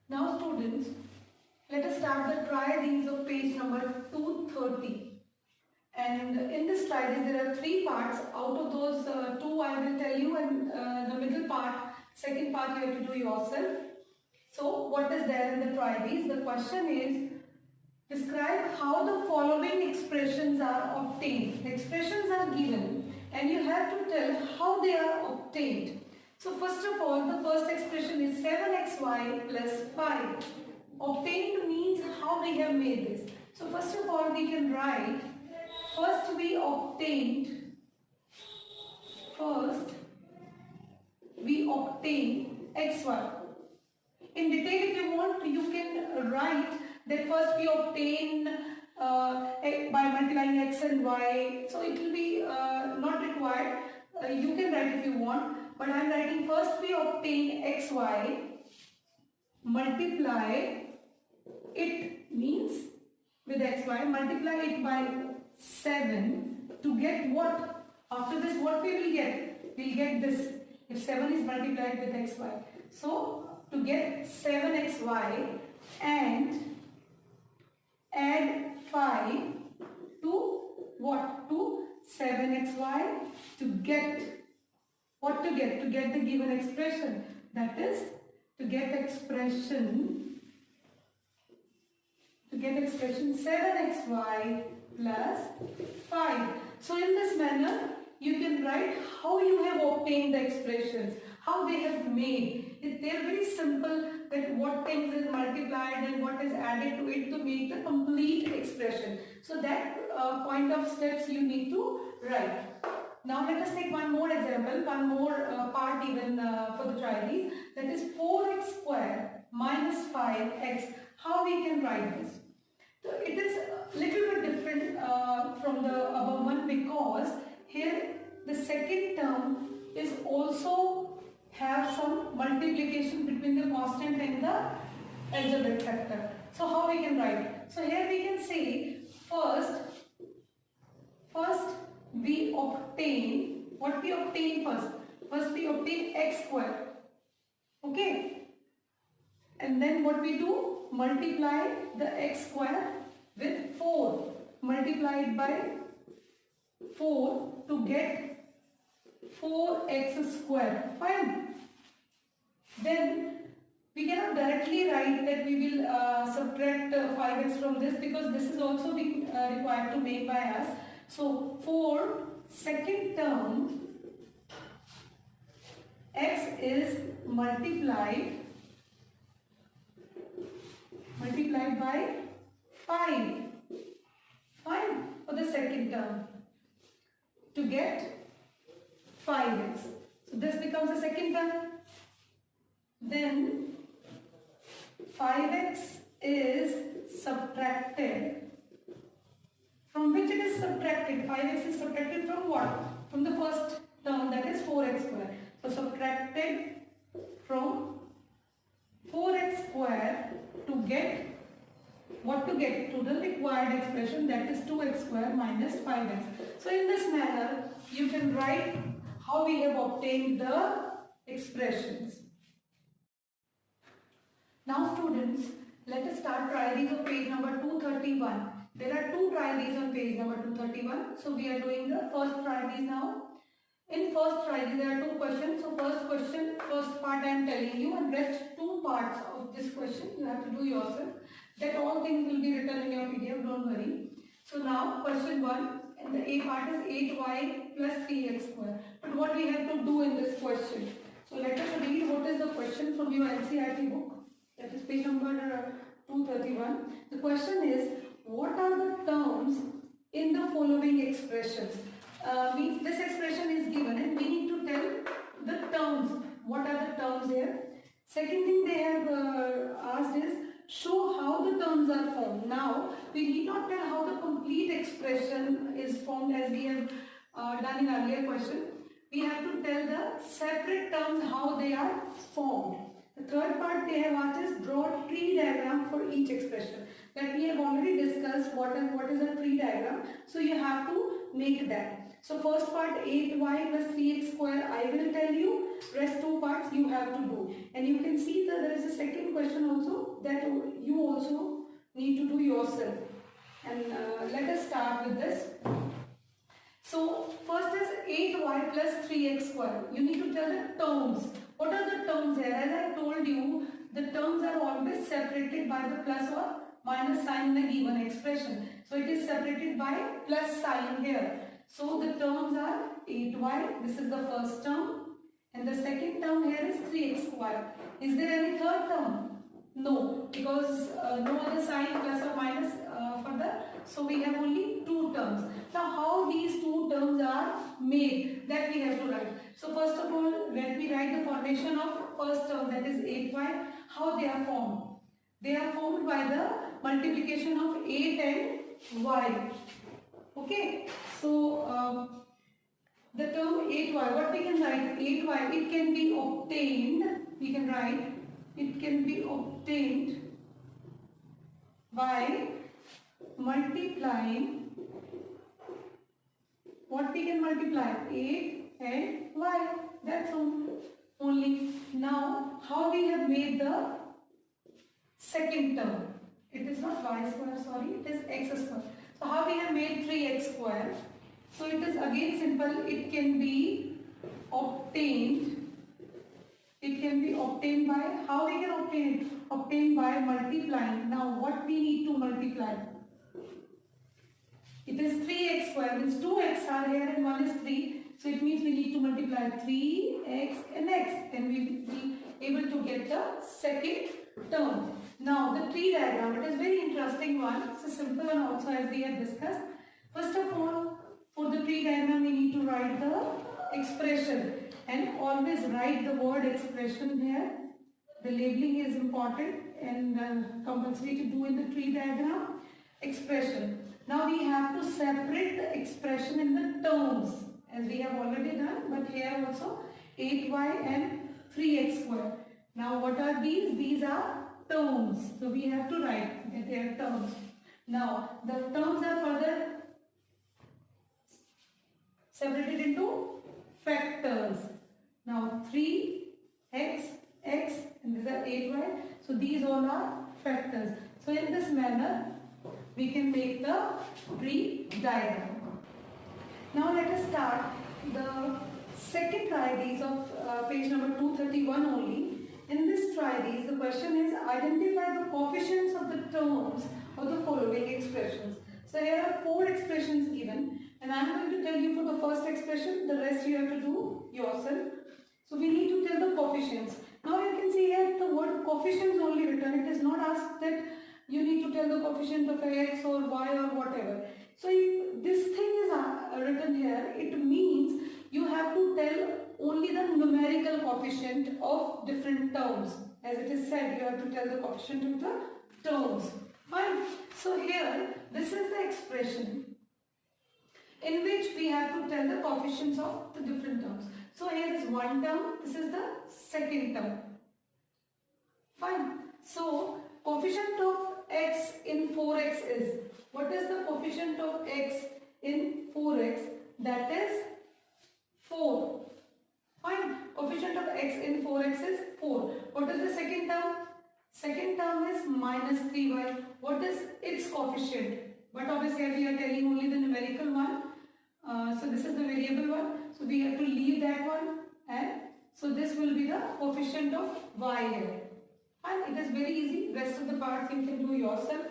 Now students, let us start the try these of page number 230. And in this try these there are three parts. Out of those two I will tell you, and the middle part, second part you have to do yourself. So what is there in the try these? The question is, describe how the following expressions are obtained. The expressions are given and you have to tell how they are obtained. So first of all, the first expression is 7xy plus 5. Obtained means how we have made this. So first of all, we can write, first we obtained xy. In detail, if you want, you can write that first we obtain by multiplying x and y. So it will be not required. You can write if you want. But I am writing first we obtain xy, multiply it means with xy, multiply it by 7 to get what? After this what we will get? We will get this if 7 is multiplied with xy. So to get 7xy and add 5 to what? To 7xy to get what to get? To get the given expression. That is to get expression 7xy plus 5. So in this manner you can write how you have obtained the expressions, how they have made. They are very simple, that what things is multiplied and what is added to it to make the complete expression. So that point of steps you need to write. Now let us take one more example, one more part even for the try these. That is 4x square minus 5x. How we can write this? So it is a little bit different from the above one, because here the second term is also have some multiplication between the constant and the algebraic factor. So how we can write? So here we can say first we obtain, what we obtain first? First we obtain x square. Okay. And then what we do? Multiply the x square with 4. Multiply it by 4 to get 4x square. Fine. Then we cannot directly write that we will subtract 5x from this, because this is also being required to make by us. So 4 second term x is multiplied by 5. Fine, for the second term to get 5x. So this becomes the second term. Then 5x is subtracted. From which it is subtracted? 5x is subtracted from what? From the first term, that is 4x square. So subtracted from 4x square to get what? To get to the required expression, that is 2x square minus 5x. So in this manner you can write how we have obtained the expressions. Now students, let us start try these on page number 231. There are two try these on page number 231. So we are doing the first try these now. In first try these there are two questions. So first question, first part I am telling you, and rest two parts of this question you have to do yourself. That all things will be written in your PDF, don't worry. So now question 1, and the A part is 8y plus 3x square. But what we have to do in this question? So let us read what is the question from your NCERT book. That is page number 231. The question is, what are the terms in the following expressions? Means this expression is given and we need to tell the terms. What are the terms here? Second thing they have asked is, show how the terms are formed. Now we need not tell how the complete expression is formed as we have done in earlier question. We have to tell the separate terms how they are formed. The third part they have asked is, draw a tree diagram for each expression. That we have already discussed what is a tree diagram. So you have to make that. So first part 8y plus 3x square I will tell you. Rest two parts you have to do. And you can see that there is a second question also. yourself. And let us start with this. So first is 8y plus 3x square. You need to tell the terms. What are the terms here? As I told you, the terms are always separated by the plus or minus sign in a given expression. So it is separated by plus sign here. So the terms are 8y, this is the first term, and the second term here is 3x square. Is there any third term? No, because no other sign plus or minus further. So we have only two terms. Now how these two terms are made, that we have to write. So first of all, let me write the formation of first term, that is 8y. How they are formed? They are formed by the multiplication of 8 and y. Okay, so the term 8y, what we can write? 8y, it can be obtained, we can write, it can be obtained by multiplying, what we can multiply? 8 and y, that's all. Only. Now, how we have made the second term? It is not y square, sorry, it is x square. So how we have made 3x square? So it is again simple, it can be obtained. It can be obtained by, how we can obtain it? Obtained by multiplying. Now what we need to multiply? It is 3x square, means 2x are here and 1 is 3. So it means we need to multiply 3x and x. Then we will be able to get the second term. Now the tree diagram, it is very interesting one. It's a simple one also, as we have discussed. First of all, for the tree diagram we need to write the expression, and always write the word expression here. The labeling is important and compulsory to do in the tree diagram. Expression. Now we have to separate the expression in the terms, as we have already done, but here also 8y and 3x square. Now what are these? These are terms. So we have to write that they are terms. Now the terms are further separated into factors. Now 3x, x, and these are 8y. So these all are factors. So in this manner, we can make the tree diagram. Now let us start the second try-these of page number 231 only. In this try-these, the question is identify the coefficients of the terms of the following expressions. So here are 4 expressions given, and I am going to tell you for the first expression, the rest you have to do yourself. So we need to tell the coefficients. Now you can see here the word coefficients only written. It is not asked that you need to tell the coefficient of x or y or whatever. So if this thing is written here, it means you have to tell only the numerical coefficient of different terms. As it is said, you have to tell the coefficient of the terms. Fine. So here, this is the expression in which we have to tell the coefficients of the different terms. So here is one term, this is the second term. Fine. So coefficient of x in 4x is, what is the coefficient of x in 4x? That is 4. Fine. Coefficient of x in 4x is 4. What is the second term? Second term is minus 3y. What is its coefficient? But obviously we are telling only the numerical one. So this is the variable one. So we have to leave that one. And so this will be the coefficient of y here. And it is very easy. Rest of the parts you can do yourself.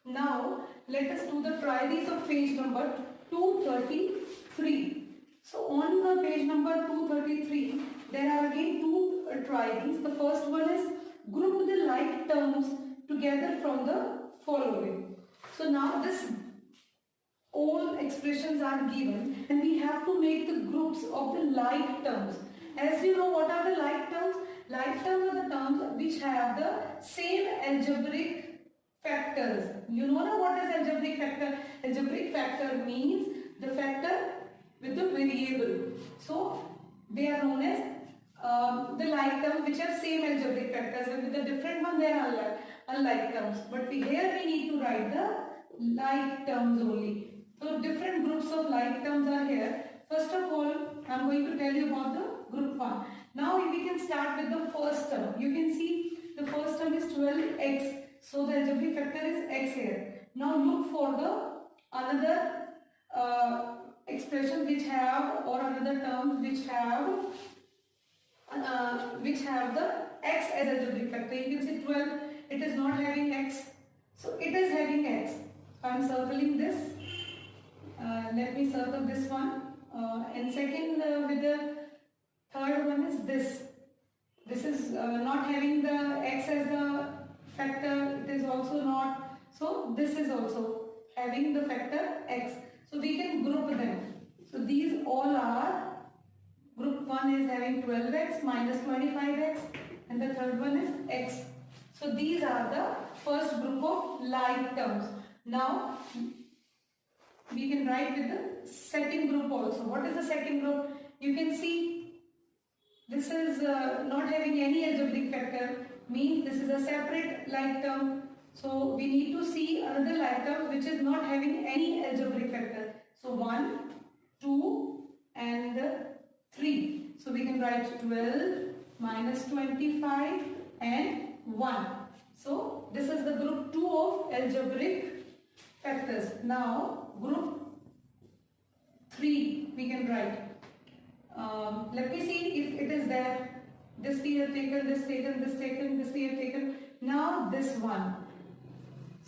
Now let us do the try-these of page number 233. So on the page number 233, there are again 2 try-these. The first one is group the like terms together from the following. So now this all expressions are given and we have to make the groups of the like terms. As you know, what are the like terms? Like terms are the terms which have the same algebraic factors. You know now what is algebraic factor? Algebraic factor means the factor with the variable. So they are known as the like terms which have same algebraic factors, and with the different one they are unlike terms. But here we need to write the like terms only. So different groups of like terms are here. First of all, I am going to tell you about the group 1. Now we can start with the first term. You can see the first term is 12x. So the algebraic factor is x here. Now look for the another expression which have, or another terms which have the x as algebraic factor. You can see 12, it is not having x, so it is having x. I am circling this. Let me circle this one. And second, with the third one is this. This is not having the x as the factor. It is also not. So this is also having the factor x. So we can group them. So these all are, group 1 is having 12x minus 25x, and the third one is x. So these are the first group of like terms. Now we can write with the second group also. What is the second group? You can see this is not having any algebraic factor, means this is a separate like term. So we need to see another like term which is not having any algebraic factor. So 1, 2 and 3. So we can write 12 minus 25 and 1. So this is the group 2 of algebraic factors. Now group 3 we can write. Let me see if it is there. This we have taken, this taken, this taken, this we have taken. Now this one.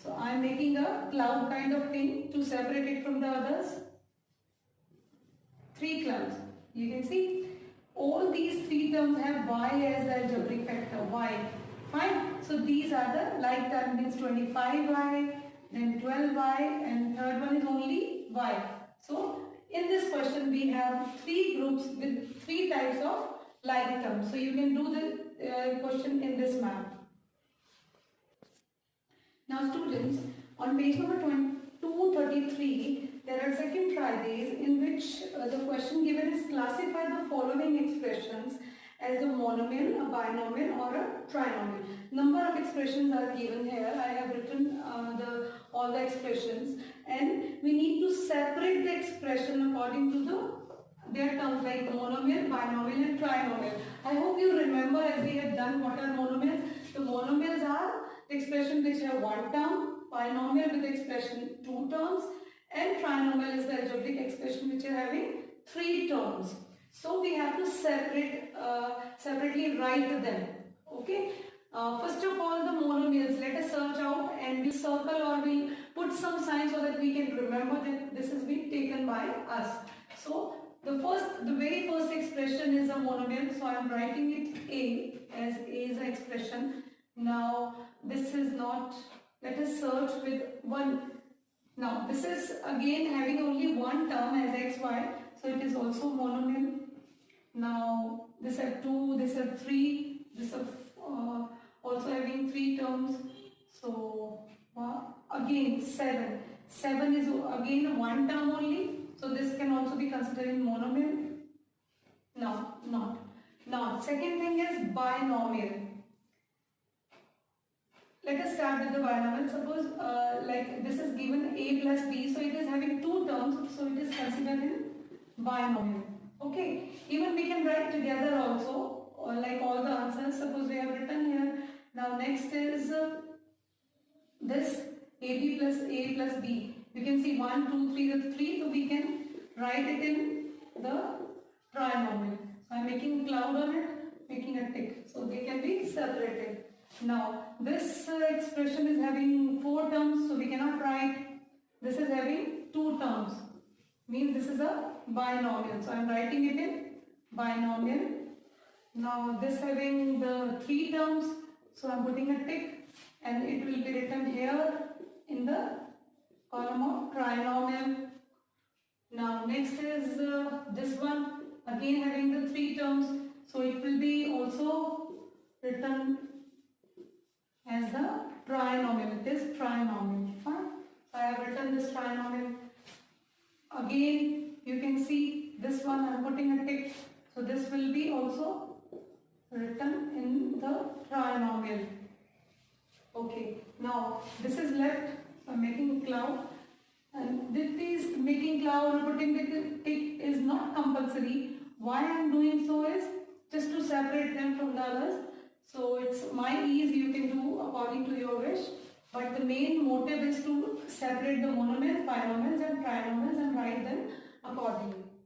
So I am making a cloud kind of thing to separate it from the others. 3 clouds. You can see all these 3 terms have y as the algebraic factor, y. Fine. So these are the like term, means 25y, then 12y, and third one is only y. So in this question we have 3 groups with 3 types of like terms. So you can do the question in this manner. Now students, on page number 233, there are second Fridays in which the question given is classify the following expressions as a monomial, a binomial or a trinomial. Number of expressions are given here. I have written all the expressions, and we need to separate the expression according to their terms like monomial, binomial and trinomial. I hope you remember, as we have done, what are monomials. The monomials are the expression which have one term, binomial with the expression 2 terms, and trinomial is the algebraic expression which is having 3 terms. So we have to separately write them. Okay. First of all, the monomials, let us search out and we'll circle or we'll put some signs so that we can remember that this has been taken by us. So the very first expression is a monomial. So I am writing it A, as A is an expression. Now this is not, let us search with one. Now this is again having only one term as xy, so it is also monomial. Now this have 2, this have 3, this have also having 3 terms. So again 7. 7 is again one term only, so this can also be considered in monomial. No, not. Now second thing is binomial. Let us start with the binomial. Suppose like this is given a plus b, so it is having 2 terms, so it is considered in binomial. Okay, even we can write together also, or like all the answers. Suppose we have written here. Now next is this ab plus a plus b. You can see 1, 2, 3, the 3, so we can write it in the trinomial. So I am making a cloud on it, making a tick, so they can be separated. Now this expression is having 4 terms, so we cannot write. This is having 2 terms, means this is a binomial, so I am writing it in binomial. Now this having the 3 terms, so I am putting a tick, and it will be written here in the column of trinomial. Now next is this one, again having the 3 terms, so it will be also written as the trinomial. It is trinomial. Fine. So I have written this trinomial. Again you can see this one I am putting a tick, so this will be also written in the trinomial. Okay, now this is left. So I am making cloud, and this making cloud or putting the tick is not compulsory. Why I am doing so is just to separate them from the others. So it's my ease, you can do according to your wish, but the main motive is to separate the monomers, binomials and trinomials and write them accordingly.